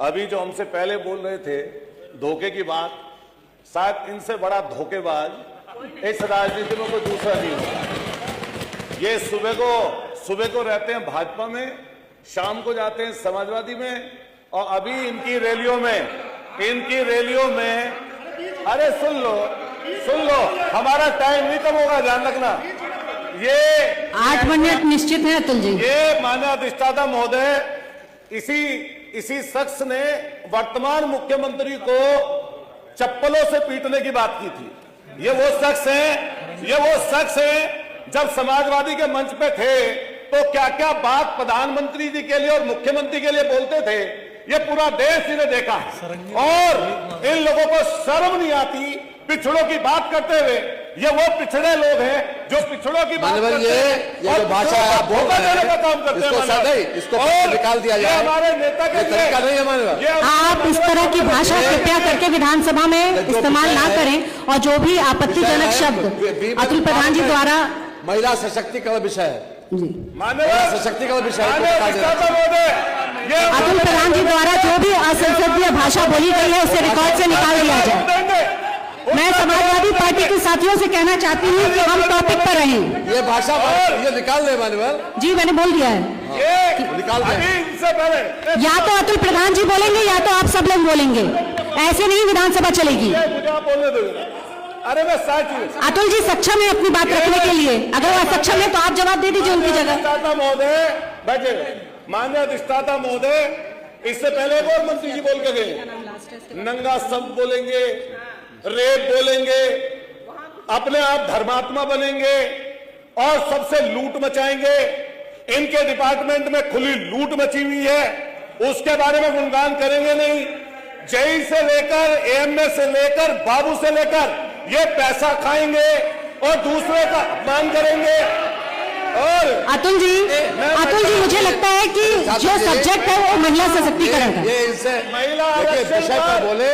अभी जो हमसे पहले बोल रहे थे धोखे की बात, शायद इनसे बड़ा धोखेबाज इस राजनीति में कोई दूसरा नहीं होगा। ये सुबह को रहते हैं भाजपा में, शाम को जाते हैं समाजवादी में, और अभी इनकी रैलियों में अरे सुन लो हमारा टाइम नहीं कम होगा, ध्यान रखना। ये 8 मिनट निश्चित है अतुल जी। ये माननीय अधिष्ठाता महोदय, इसी शख्स ने वर्तमान मुख्यमंत्री को चप्पलों से पीटने की बात की थी। ये वो शख्स है जब समाजवादी के मंच पे थे तो क्या क्या बात प्रधानमंत्री जी के लिए और मुख्यमंत्री के लिए बोलते थे, ये पूरा देश इन्हें देखा है। और इन लोगों को शर्म नहीं आती पिछड़ों की बात करते हुए। ये वो पिछड़े लोग हैं जो पिछड़ों की बात करते हैं ये जो भाषा है आप बोल रहे हैं, का काम करते हैं। इसको निकाल दिया जाए, हमारे नेता के तरीका नहीं है हमारे। आप इस तरह की भाषा कृपया करके विधानसभा में इस्तेमाल ना करें, और जो भी आपत्तिजनक शब्द अतुल प्रधान जी द्वारा महिला सशक्तिकरण विषय है जी, सशक्तिकरण विषय अतुल प्रधान जी द्वारा जो भी असंसदीय भाषा बोली गई है उसे रिकॉर्ड से निकाल दिया जाए। मैं समाजवादी पार्टी के साथियों से कहना चाहती हूँ कि हम टॉपिक पर रहें। ये भाषा ये निकाल दे मानवर जी, मैंने बोल दिया है, निकाल दे। या तो अतुल प्रधान जी बोलेंगे या तो आप सब लोग बोलेंगे, ऐसे नहीं विधानसभा चलेगी। अरे मैं अतुल जी सक्षम है अपनी बात रखने के लिए, अगर वो सक्षम है तो आप जवाब दे दीजिए उनकी जगह। माननीय अधिष्ठाता महोदय, इससे पहले और मंत्री जी बोल के गए, नंगा शब्द बोलेंगे, रेप बोलेंगे, अपने आप धर्मात्मा बनेंगे और सबसे लूट मचाएंगे। इनके डिपार्टमेंट में खुली लूट मची हुई है, उसके बारे में गुणगान करेंगे नहीं। जेई से लेकर एएमए से लेकर बाबू से लेकर ये पैसा खाएंगे और दूसरे का अपमान करेंगे। और अतुल जी मुझे लगता है कि जो सब्जेक्ट है वो महिला सशक्तिकरण का। ये इनसे विषय पर बोले,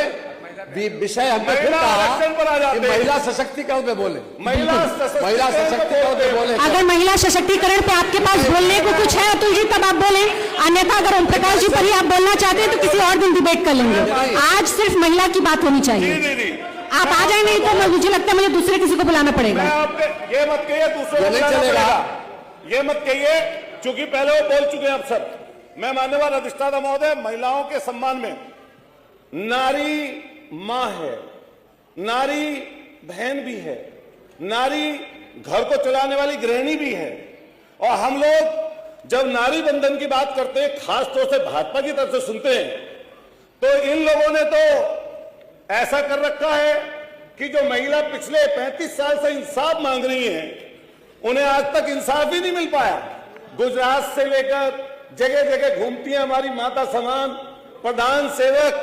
विषय हमने फिर कहा कि महिला सशक्तिकरण पे बोले, महिला सशक्तिकरण पे बोले। अगर महिला सशक्तिकरण पे आपके पास बोलने को कुछ है अतुल जी तब आप बोले, अन्यथा अगर ओम प्रकाश जी पर ही आप बोलना चाहते हैं तो किसी और दिन डिबेट कर लेंगे। आज सिर्फ महिला की बात होनी चाहिए। आप आ जाए, नहीं तो मुझे लगता है मुझे दूसरे किसी को बुलाना पड़ेगा। ये मत कहिए दूसरे को चलेगा, ये मत कहिए, चूंकि पहले वो बोल चुके हैं अब सब। मैं माननीय अधिष्ठाता महोदय, महिलाओं के सम्मान में नारी मां है, नारी बहन भी है, नारी घर को चलाने वाली गृहिणी भी है। और हम लोग जब नारी बंधन की बात करते हैं, खासतौर से भाजपा की तरफ से सुनते हैं, तो इन लोगों ने तो ऐसा कर रखा है कि जो महिला पिछले 35 साल से इंसाफ मांग रही हैं, उन्हें आज तक इंसाफ ही नहीं मिल पाया। गुजरात से लेकर जगह जगह घूमती है हमारी माता समान, प्रधान सेवक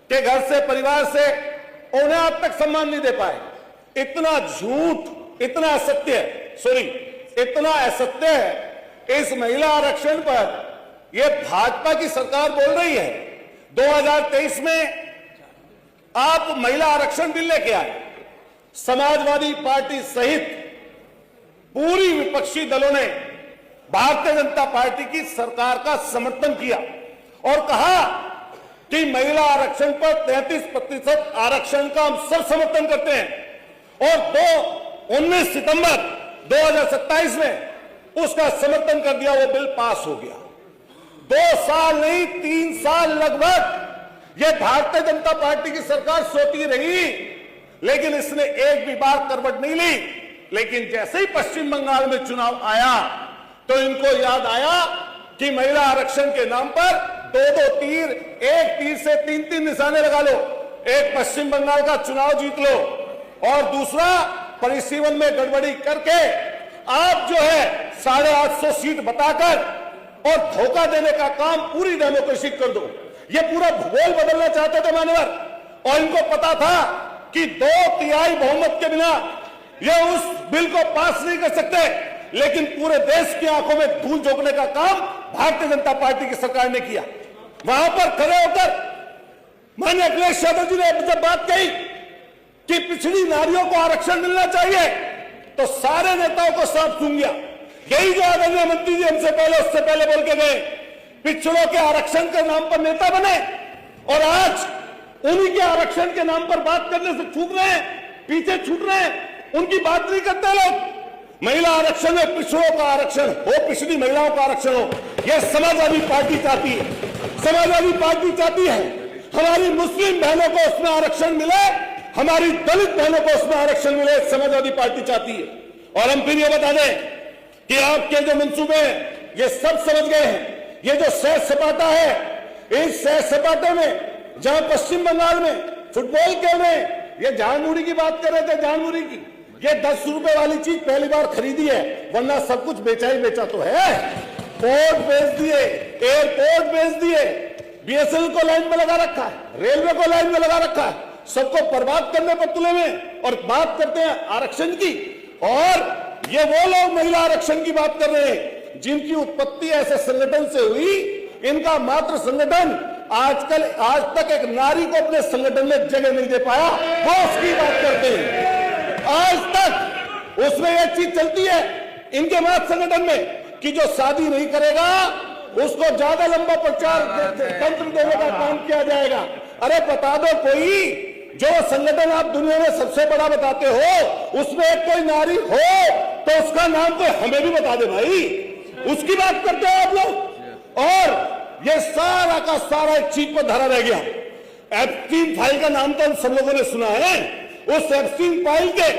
के घर से, परिवार से, उन्हें आज तक सम्मान नहीं दे पाए। इतना झूठ, इतना असत्य है इस महिला आरक्षण पर। यह भाजपा की सरकार बोल रही है 2023 में आप महिला आरक्षण बिल लेके आए, समाजवादी पार्टी सहित पूरी विपक्षी दलों ने भारतीय जनता पार्टी की सरकार का समर्थन किया और कहा कि महिला आरक्षण पर 33% आरक्षण का हम सब समर्थन करते हैं। और 19 सितंबर 2027 में उसका समर्थन कर दिया, वो बिल पास हो गया। 2 साल नहीं 3 साल लगभग ये भारतीय जनता पार्टी की सरकार सोती रही, लेकिन इसने एक भी बार करवट नहीं ली। लेकिन जैसे ही पश्चिम बंगाल में चुनाव आया तो इनको याद आया कि महिला आरक्षण के नाम पर 2-2 तीर, एक तीर से 3-3 निशाने लगा लो। एक पश्चिम बंगाल का चुनाव जीत लो और दूसरा परिसीमन में गड़बड़ी करके आप जो है 850 सीट बताकर और धोखा देने का काम पूरी डेमोक्रेसी कर दो। ये पूरा भूगोल बदलना चाहते थे मान्यवर, और इनको पता था कि 2/3 बहुमत के बिना ये उस बिल को पास नहीं कर सकते। लेकिन पूरे देश की आंखों में धूल झोंकने का काम भारतीय जनता पार्टी की सरकार ने किया। वहां पर खड़े होकर माननीय अखिलेश यादव जी ने जब बात कही कि पिछड़ी नारियों को आरक्षण मिलना चाहिए, तो सारे नेताओं को साफ सूंघ गया। यही जो आदरणीय मंत्री जी हमसे पहले उससे पहले बोल के गए, पिछड़ों के आरक्षण के नाम पर नेता बने और आज उन्हीं के आरक्षण के नाम पर बात करने से चूक रहे हैं, पीछे छूट रहे हैं, उनकी बात नहीं करते लोग। महिला आरक्षण में पिछड़ों का आरक्षण हो, पिछड़ी महिलाओं का आरक्षण हो, यह समाजवादी पार्टी चाहती है। समाजवादी पार्टी चाहती है हमारी मुस्लिम बहनों को उसमें आरक्षण मिले, हमारी दलित बहनों को उसमें आरक्षण मिले, समाजवादी पार्टी चाहती है। और हम फिर ये बता दें कि आपके जो मंसूबे ये सब समझ गए हैं। ये जो सैर सपाटा है, इस सैर सपाटे में जहां पश्चिम बंगाल में फुटबॉल खेल रहे हैं, ये जानमुड़ी की बात कर रहे थे, जानमुड़ी की, ये 10 रुपए वाली चीज पहली बार खरीदी है, वरना सब कुछ बेचा ही बेचा तो है। पोर्ट बेच दिए, एयरपोर्ट बेच दिए, बीएसएनएल को लाइन में लगा रखा है, रेलवे को लाइन में लगा रखा है, सबको बर्बाद करने पर तुले हुए। और बात करते हैं आरक्षण की, और ये वो लोग महिला आरक्षण की बात कर रहे हैं जिनकी उत्पत्ति ऐसे संगठन से हुई। इनका मात्र संगठन आज तक एक नारी को अपने संगठन में जगह नहीं दे पाया, वो उसकी बात करते हैं। आज तक उसमें यह चीज चलती है इनके मात्र संगठन में कि जो शादी नहीं करेगा उसको ज्यादा लंबा प्रचार तंत्र देने का काम किया जाएगा। अरे बता दो कोई, जो संगठन आप दुनिया में सबसे बड़ा बताते हो उसमें एक कोई नारी हो तो उसका नाम तो हमें भी बता दे भाई, उसकी बात करते हो आप लोग। और ये सारा का सारा एक चीज पर धरा रह गया। एप्स्टीन फाइल का नाम तो हम सब लोगों ने सुना है। उस एप्स्टीन फाइल के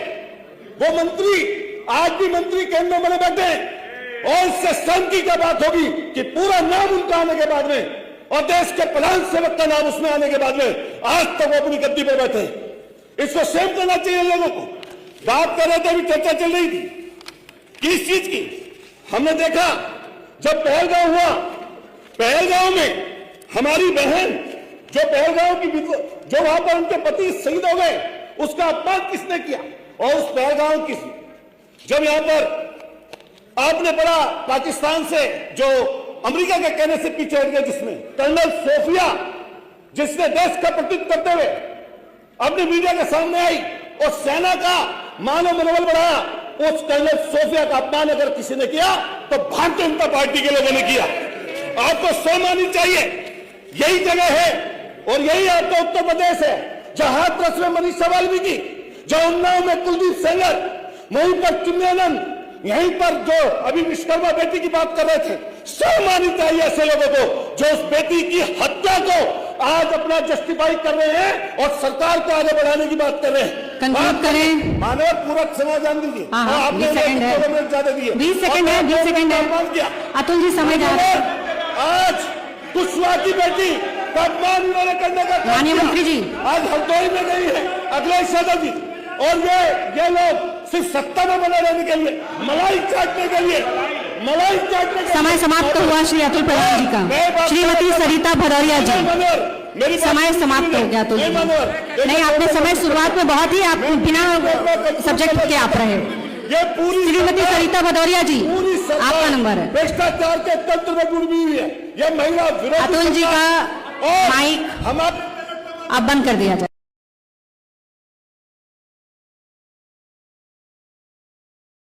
वो मंत्री आज भी मंत्री केंद्र में बैठे हैं, और इससे शांति क्या बात होगी कि पूरा नाम उनका आने के बाद में और देश के प्रधान सेवक का नाम उसमें आने के बाद में आज तक वो अपनी गद्दी पर बैठे हैं। इसको सेव करना चाहिए लोगों को। बात कर रहे थे, अभी चर्चा चल रही थी किस चीज की। हमने देखा जब पहलगांव हुआ, पहलगांव में हमारी बहन जो पहलगांव की जो वहां पर उनके पति शहीद हो गए, उसका अपमान किसने किया। और उस पहलगांव की जब यहां पर आपने पढ़ा पाकिस्तान से जो अमेरिका के कहने से पीछे हट गए, जिसमें कर्नल सोफिया, जिसने देश का प्रतिनिधित्व करते हुए अपने मीडिया के सामने आई और सेना का मानव मनोबल बढ़ाया, उस कर्नल सोफिया का अपमान अगर किसी ने किया तो भारतीय जनता पार्टी के लोगों ने किया। आपको शर्म आनी चाहिए। यही जगह है और यही आपका उत्तर प्रदेश है जहां हाथरस में मनीषा वाल्मीकि, जहां उन्नाव में कुलदीप सेंगर, वहीं पर चिन्मयानंद, यहीं पर जो अभी विश्वकर्मा बेटी की बात कर रहे थे। शर्म आनी चाहिए ऐसे लोगों को जो उस बेटी की हत्या को आज अपना जस्टिफाई कर रहे हैं और सरकार को आगे बढ़ाने की बात कर रहे हैं। कंक्लूड करें। मानव पूरक समाधान दीजिए। आपने 20 सेकंड है, 20 सेकंड है, 20 सेकंड है। अतुल जी समय जा रहा है। आज कुशवाहा की बेटी का अपमान उन्होंने करने का माननीय मंत्री जी आज हरदोई में गई है अखिलेश यादव जी, और ये लोग सिर्फ सत्ता में बने रहने के लिए, मलाई चाटने के लिए, मलाई चाटने के लिए। समय समाप्त हुआ श्री अतुल प्रधान जी का। श्रीमती सरिता भदौरिया जी, समय समाप्त हो गया। अतुल जी नहीं, आपने समय शुरुआत में बहुत ही आप बिना सब्जेक्ट के आप रहे। ये पूरी श्रीमती सरिता भदौरिया जी, आपका नंबर है। भ्रष्टाचार के तंत्र में डूबी हुई है। ये महिला विरोधी अतुल जी का माइक हम अब बंद कर दिया जाए।